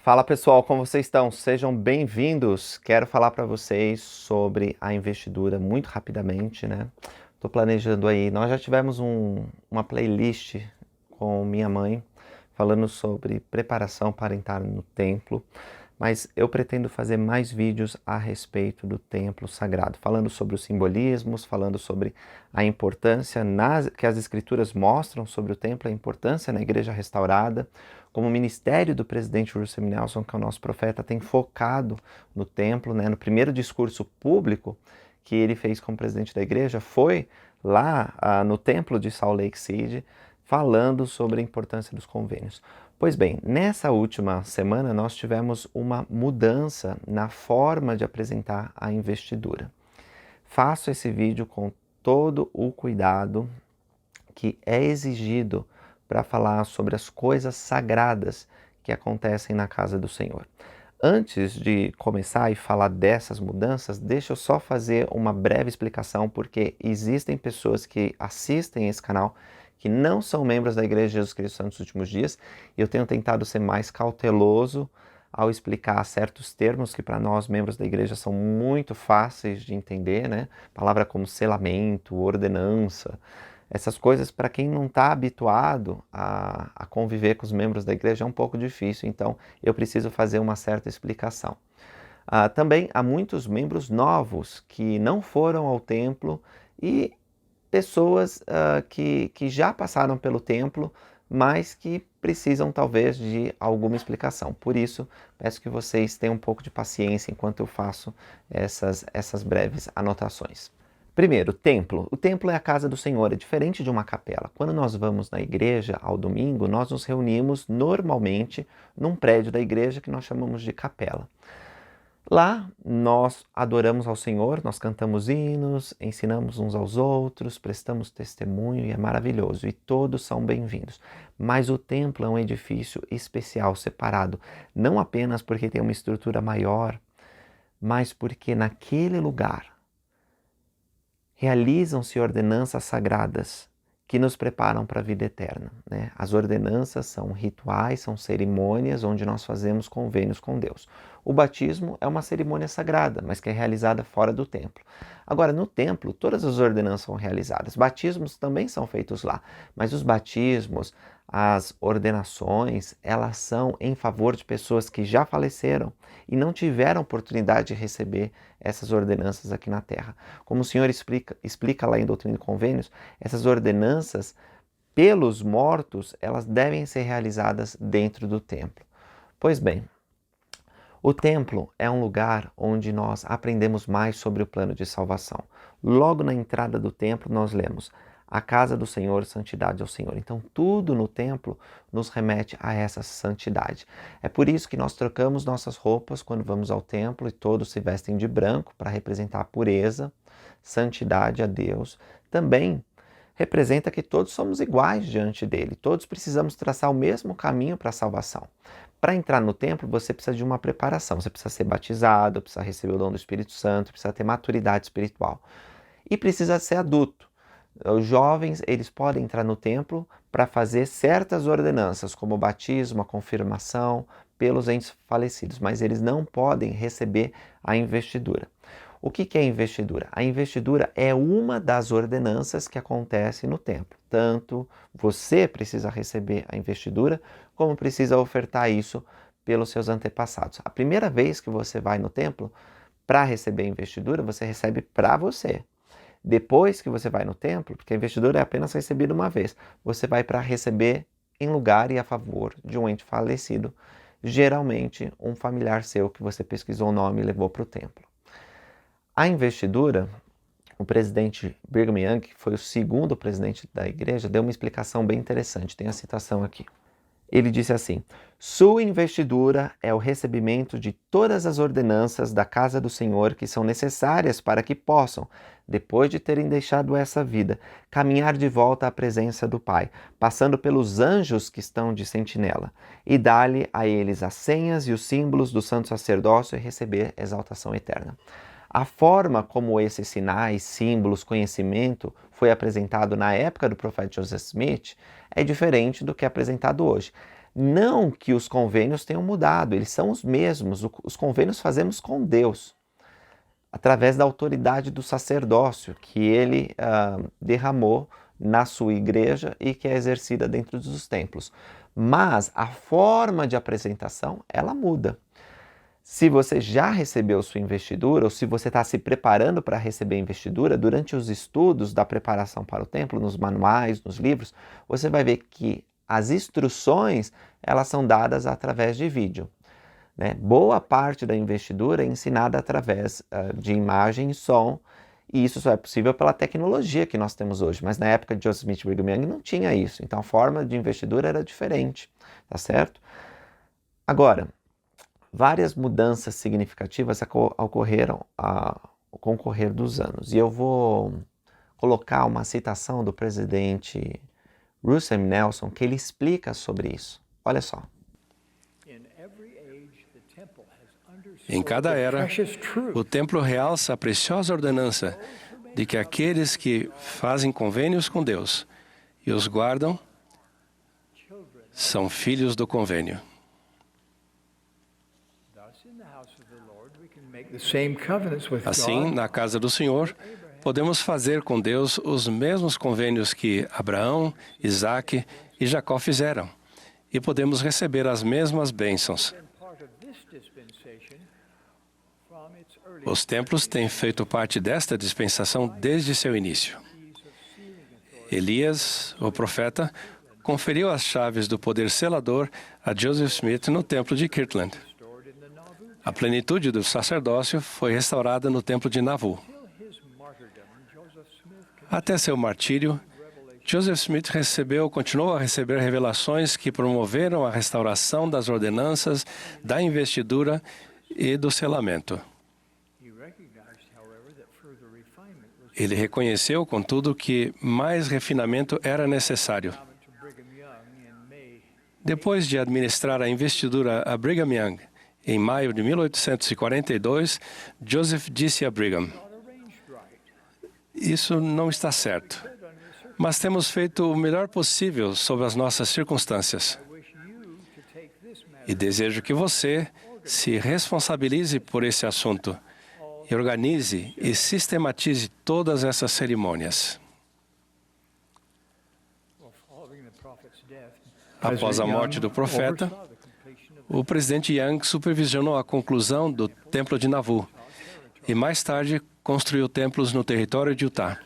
Fala pessoal, como vocês estão? Sejam bem-vindos. Quero falar para vocês sobre a investidura muito rapidamente, né? Estou planejando aí. Nós já tivemos uma playlist com minha mãe falando sobre preparação para entrar no templo, mas eu pretendo fazer mais vídeos a respeito do templo sagrado, falando sobre os simbolismos, falando sobre a importância que as escrituras mostram sobre o templo, a importância na igreja restaurada, como o ministério do presidente Russell M. Nelson, que é o nosso profeta, tem focado no templo, né? No primeiro discurso público que ele fez como presidente da igreja, foi lá no templo de Salt Lake City, falando sobre a importância dos convênios. Pois bem, nessa última semana nós tivemos uma mudança na forma de apresentar a investidura. Faço esse vídeo com todo o cuidado que é exigido para falar sobre as coisas sagradas que acontecem na casa do Senhor. Antes de começar e falar dessas mudanças, deixa eu só fazer uma breve explicação, porque existem pessoas que assistem esse canal que não são membros da Igreja de Jesus Cristo Santos dos Últimos Dias, e eu tenho tentado ser mais cauteloso ao explicar certos termos que para nós, membros da igreja, são muito fáceis de entender, né? Palavra como selamento, ordenança, essas coisas para quem não está habituado a conviver com os membros da igreja é um pouco difícil, então eu preciso fazer uma certa explicação. Também há muitos membros novos que não foram ao templo e pessoas que já passaram pelo templo, mas que precisam talvez de alguma explicação. Por isso, peço que vocês tenham um pouco de paciência enquanto eu faço essas breves anotações. Primeiro, templo. O templo é a casa do Senhor, é diferente de uma capela. Quando nós vamos na igreja ao domingo, nós nos reunimos normalmente num prédio da igreja que nós chamamos de capela. Lá nós adoramos ao Senhor, nós cantamos hinos, ensinamos uns aos outros, prestamos testemunho e é maravilhoso, e todos são bem-vindos. Mas o templo é um edifício especial, separado, não apenas porque tem uma estrutura maior, mas porque naquele lugar realizam-se ordenanças sagradas que nos preparam para a vida eterna, né? As ordenanças são rituais, são cerimônias onde nós fazemos convênios com Deus. O batismo é uma cerimônia sagrada, mas que é realizada fora do templo. Agora, no templo, todas as ordenanças são realizadas. Batismos também são feitos lá, mas os batismos, as ordenações, elas são em favor de pessoas que já faleceram e não tiveram oportunidade de receber essas ordenanças aqui na terra. Como o Senhor explica lá em Doutrina e Convênios, essas ordenanças pelos mortos, elas devem ser realizadas dentro do templo. Pois bem, o templo é um lugar onde nós aprendemos mais sobre o plano de salvação. Logo na entrada do templo nós lemos: a casa do Senhor, santidade ao Senhor. Então tudo no templo nos remete a essa santidade. É por isso que nós trocamos nossas roupas quando vamos ao templo e todos se vestem de branco para representar a pureza, santidade a Deus. Também representa que todos somos iguais diante dele, todos precisamos traçar o mesmo caminho para a salvação. Para entrar no templo, você precisa de uma preparação, você precisa ser batizado, precisa receber o dom do Espírito Santo, precisa ter maturidade espiritual e precisa ser adulto. Os jovens, eles podem entrar no templo para fazer certas ordenanças, como o batismo, a confirmação pelos entes falecidos, mas eles não podem receber a investidura. O que é investidura? A investidura é uma das ordenanças que acontece no templo. Tanto você precisa receber a investidura, como precisa ofertar isso pelos seus antepassados. A primeira vez que você vai no templo, para receber a investidura, você recebe para você. Depois que você vai no templo, porque a investidura é apenas recebida uma vez, você vai para receber em lugar e a favor de um ente falecido, geralmente um familiar seu que você pesquisou o nome e levou para o templo. A investidura, o presidente Brigham Young, que foi o segundo presidente da igreja, deu uma explicação bem interessante, tem a citação aqui. Ele disse assim: sua investidura é o recebimento de todas as ordenanças da casa do Senhor que são necessárias para que possam, depois de terem deixado essa vida, caminhar de volta à presença do Pai, passando pelos anjos que estão de sentinela, e dar-lhe a eles as senhas e os símbolos do santo sacerdócio e receber exaltação eterna. A forma como esses sinais, símbolos, conhecimento foi apresentado na época do profeta Joseph Smith é diferente do que é apresentado hoje. Não que os convênios tenham mudado, eles são os mesmos. Os convênios fazemos com Deus, através da autoridade do sacerdócio que ele derramou na sua igreja e que é exercida dentro dos templos. Mas a forma de apresentação, ela muda. Se você já recebeu sua investidura, ou se você está se preparando para receber a investidura, durante os estudos da preparação para o templo, nos manuais, nos livros, você vai ver que as instruções, elas são dadas através de vídeo, né? Boa parte da investidura é ensinada através de imagem e som, e isso só é possível pela tecnologia que nós temos hoje. Mas na época de Joseph Smith e Brigham Young não tinha isso, então a forma de investidura era diferente, tá certo? Agora, várias mudanças significativas ocorreram com o correr dos anos. E eu vou colocar uma citação do presidente Russell M. Nelson, que ele explica sobre isso. Olha só. Em cada era, o templo realça a preciosa ordenança de que aqueles que fazem convênios com Deus e os guardam são filhos do convênio. Assim, na casa do Senhor, podemos fazer com Deus os mesmos convênios que Abraão, Isaque e Jacó fizeram, e podemos receber as mesmas bênçãos. Os templos têm feito parte desta dispensação desde seu início. Elias, o profeta, conferiu as chaves do poder selador a Joseph Smith no templo de Kirtland. A plenitude do sacerdócio foi restaurada no templo de Nauvoo. Até seu martírio, Joseph Smith continuou a receber revelações que promoveram a restauração das ordenanças, da investidura e do selamento. Ele reconheceu, contudo, que mais refinamento era necessário. Depois de administrar a investidura a Brigham Young, em maio de 1842, Joseph disse a Brigham: "Isso não está certo, mas temos feito o melhor possível sob as nossas circunstâncias. E desejo que você se responsabilize por esse assunto e organize e sistematize todas essas cerimônias." Após a morte do profeta, o presidente Young supervisionou a conclusão do Templo de Nauvoo e, mais tarde, construiu templos no território de Utah.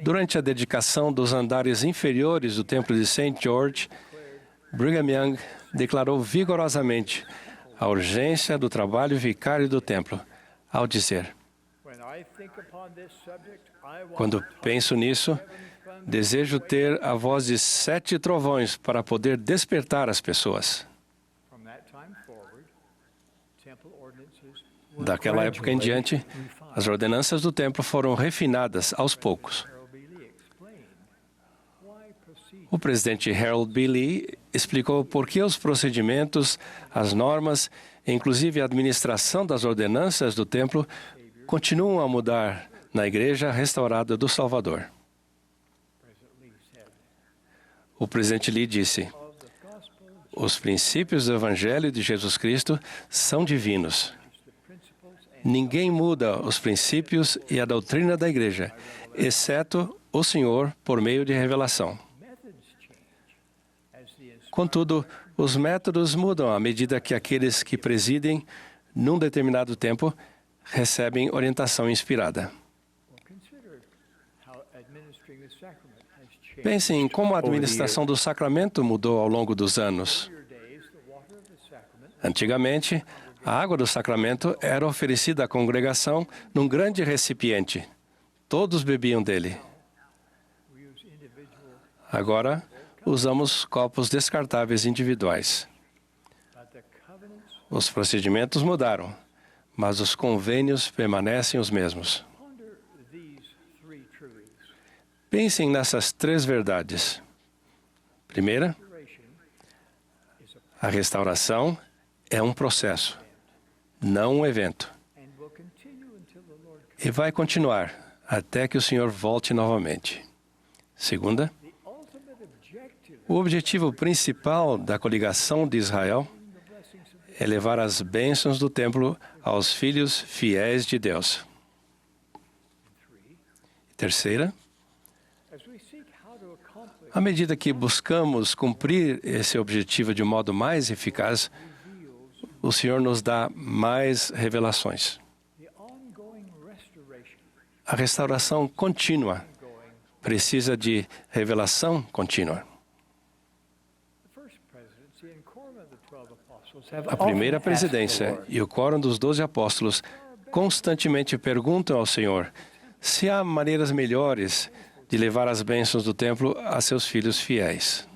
Durante a dedicação dos andares inferiores do Templo de St. George, Brigham Young declarou vigorosamente a urgência do trabalho vicário do templo, ao dizer: "Quando penso nisso, desejo ter a voz de 7 trovões para poder despertar as pessoas." Daquela época em diante, as ordenanças do templo foram refinadas aos poucos. O presidente Harold B. Lee explicou por que os procedimentos, as normas, inclusive a administração das ordenanças do templo, continuam a mudar na Igreja Restaurada do Salvador. O presidente Lee disse: "Os princípios do Evangelho de Jesus Cristo são divinos. Ninguém muda os princípios e a doutrina da Igreja, exceto o Senhor por meio de revelação. Contudo, os métodos mudam à medida que aqueles que presidem, num determinado tempo, recebem orientação inspirada." Pensem em como a administração do sacramento mudou ao longo dos anos. Antigamente, a água do sacramento era oferecida à congregação num grande recipiente. Todos bebiam dele. Agora, usamos copos descartáveis individuais. Os procedimentos mudaram, mas os convênios permanecem os mesmos. Pensem nessas 3 verdades. Primeira, a restauração é um processo, não um evento. E vai continuar até que o Senhor volte novamente. Segunda, O objetivo principal da coligação de Israel é levar as bênçãos do templo aos filhos fiéis de Deus. Terceira, à medida que buscamos cumprir esse objetivo de modo mais eficaz, o Senhor nos dá mais revelações. A restauração contínua precisa de revelação contínua. A primeira presidência e o quórum dos 12 apóstolos constantemente perguntam ao Senhor se há maneiras melhores de levar as bênçãos do templo a seus filhos fiéis.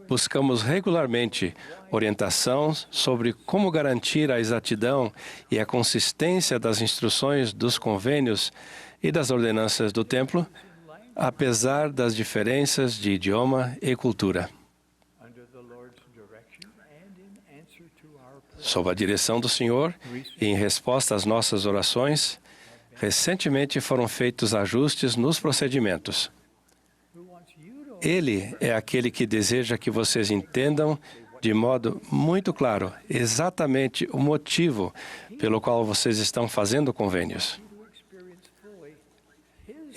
Buscamos regularmente orientação sobre como garantir a exatidão e a consistência das instruções dos convênios e das ordenanças do templo, apesar das diferenças de idioma e cultura. Sob a direção do Senhor e em resposta às nossas orações, recentemente foram feitos ajustes nos procedimentos. Ele é aquele que deseja que vocês entendam de modo muito claro exatamente o motivo pelo qual vocês estão fazendo convênios.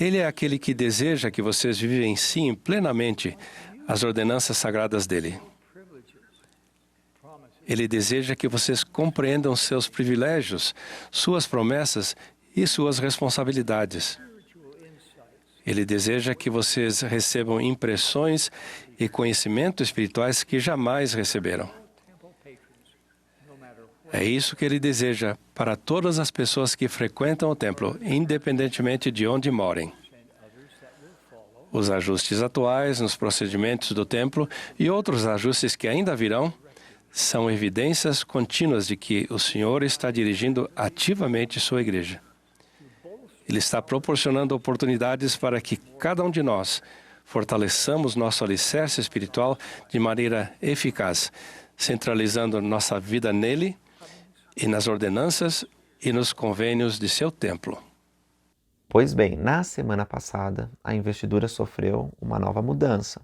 Ele é aquele que deseja que vocês vivenciem plenamente as ordenanças sagradas dele. Ele deseja que vocês compreendam seus privilégios, suas promessas e suas responsabilidades. Ele deseja que vocês recebam impressões e conhecimentos espirituais que jamais receberam. É isso que ele deseja para todas as pessoas que frequentam o templo, independentemente de onde morem. Os ajustes atuais nos procedimentos do templo e outros ajustes que ainda virão são evidências contínuas de que o Senhor está dirigindo ativamente sua igreja. Ele está proporcionando oportunidades para que cada um de nós fortaleçamos nosso alicerce espiritual de maneira eficaz, centralizando nossa vida nele e nas ordenanças e nos convênios de seu templo. Pois bem, na semana passada, a investidura sofreu uma nova mudança.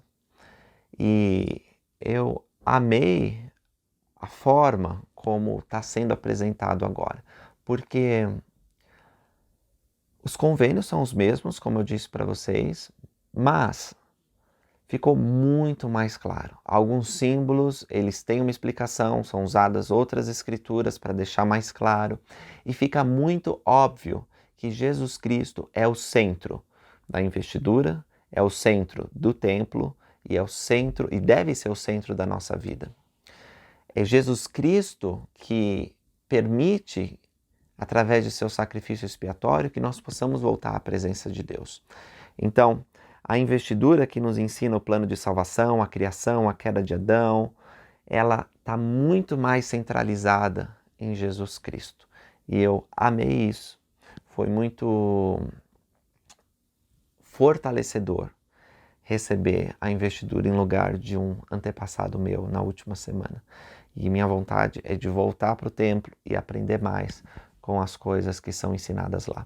E eu amei a forma como está sendo apresentado agora, porque os convênios são os mesmos, como eu disse para vocês, mas ficou muito mais claro. Alguns símbolos, eles têm uma explicação, são usadas outras escrituras para deixar mais claro, e fica muito óbvio que Jesus Cristo é o centro da investidura, é o centro do templo e é o centro e deve ser o centro da nossa vida. É Jesus Cristo que permite, através de seu sacrifício expiatório, que nós possamos voltar à presença de Deus. Então, a investidura que nos ensina o plano de salvação, a criação, a queda de Adão, ela está muito mais centralizada em Jesus Cristo. E eu amei isso. Foi muito fortalecedor receber a investidura em lugar de um antepassado meu na última semana. E minha vontade é de voltar para o templo e aprender mais com as coisas que são ensinadas lá.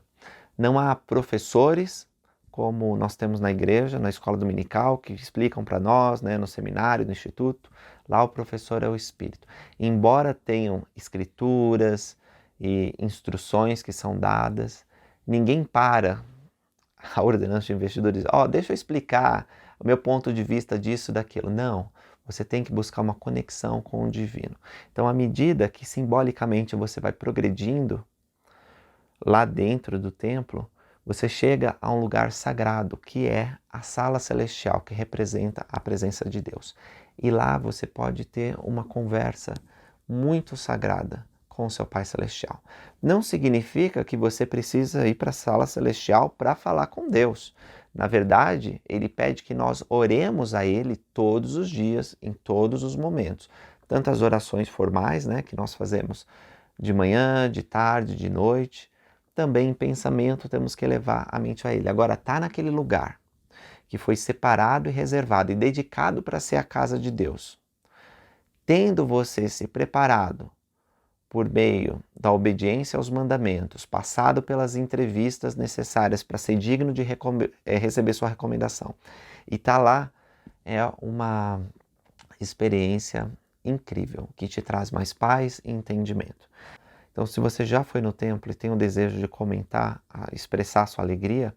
Não há professores, como nós temos na igreja, na escola dominical, que explicam para nós, no seminário, no instituto. Lá o professor é o Espírito. Embora tenham escrituras e instruções que são dadas, ninguém para a ordenança de investidura e diz, deixa eu explicar o meu ponto de vista disso, daquilo. Não. Você tem que buscar uma conexão com o divino. Então, à medida que simbolicamente você vai progredindo lá dentro do templo, você chega a um lugar sagrado, que é a sala celestial, que representa a presença de Deus. E lá você pode ter uma conversa muito sagrada com o seu Pai Celestial. Não significa que você precisa ir para a sala celestial para falar com Deus. Na verdade, ele pede que nós oremos a ele todos os dias, em todos os momentos. Tanto as orações formais, que nós fazemos de manhã, de tarde, de noite. Também em pensamento temos que levar a mente a ele. Agora, está naquele lugar que foi separado e reservado e dedicado para ser a casa de Deus. Tendo você se preparado por meio da obediência aos mandamentos, passado pelas entrevistas necessárias para ser digno de receber sua recomendação, E tá lá é uma experiência incrível, que te traz mais paz e entendimento. Então, se você já foi no templo e tem o desejo de comentar, expressar sua alegria,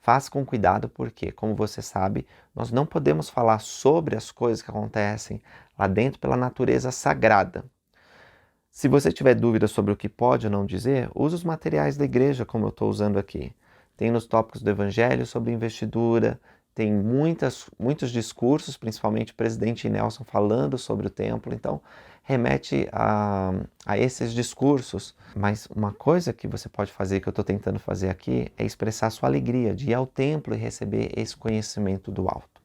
faça com cuidado, porque, como você sabe, nós não podemos falar sobre as coisas que acontecem lá dentro pela natureza sagrada. Se você tiver dúvidas sobre o que pode ou não dizer, use os materiais da igreja, como eu estou usando aqui. Tem nos tópicos do Evangelho sobre investidura, tem muitos discursos, principalmente o presidente Nelson falando sobre o templo, então remete a esses discursos. Mas uma coisa que você pode fazer, que eu estou tentando fazer aqui, é expressar sua alegria de ir ao templo e receber esse conhecimento do alto.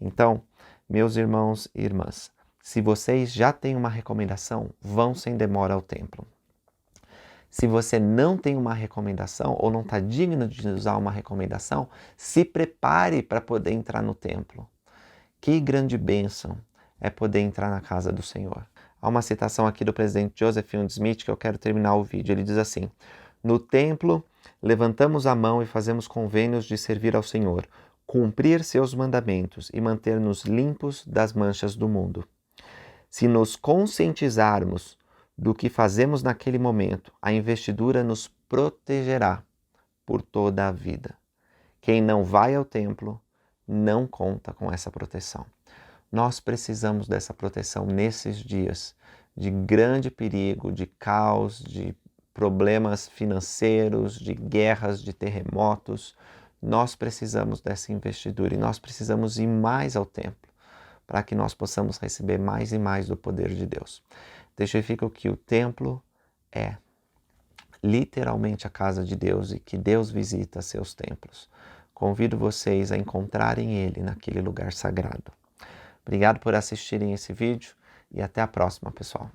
Então, meus irmãos e irmãs, se vocês já têm uma recomendação, vão sem demora ao templo. Se você não tem uma recomendação ou não está digno de usar uma recomendação, se prepare para poder entrar no templo. Que grande bênção é poder entrar na casa do Senhor. Há uma citação aqui do presidente Joseph Fielding Smith que eu quero terminar o vídeo. Ele diz assim: no templo, levantamos a mão e fazemos convênios de servir ao Senhor, cumprir seus mandamentos e manter-nos limpos das manchas do mundo. Se nos conscientizarmos do que fazemos naquele momento, a investidura nos protegerá por toda a vida. Quem não vai ao templo não conta com essa proteção. Nós precisamos dessa proteção nesses dias de grande perigo, de caos, de problemas financeiros, de guerras, de terremotos. Nós precisamos dessa investidura e nós precisamos ir mais ao templo para que nós possamos receber mais e mais do poder de Deus. Testifico que o templo é literalmente a casa de Deus e que Deus visita seus templos. Convido vocês a encontrarem Ele naquele lugar sagrado. Obrigado por assistirem esse vídeo e até a próxima, pessoal.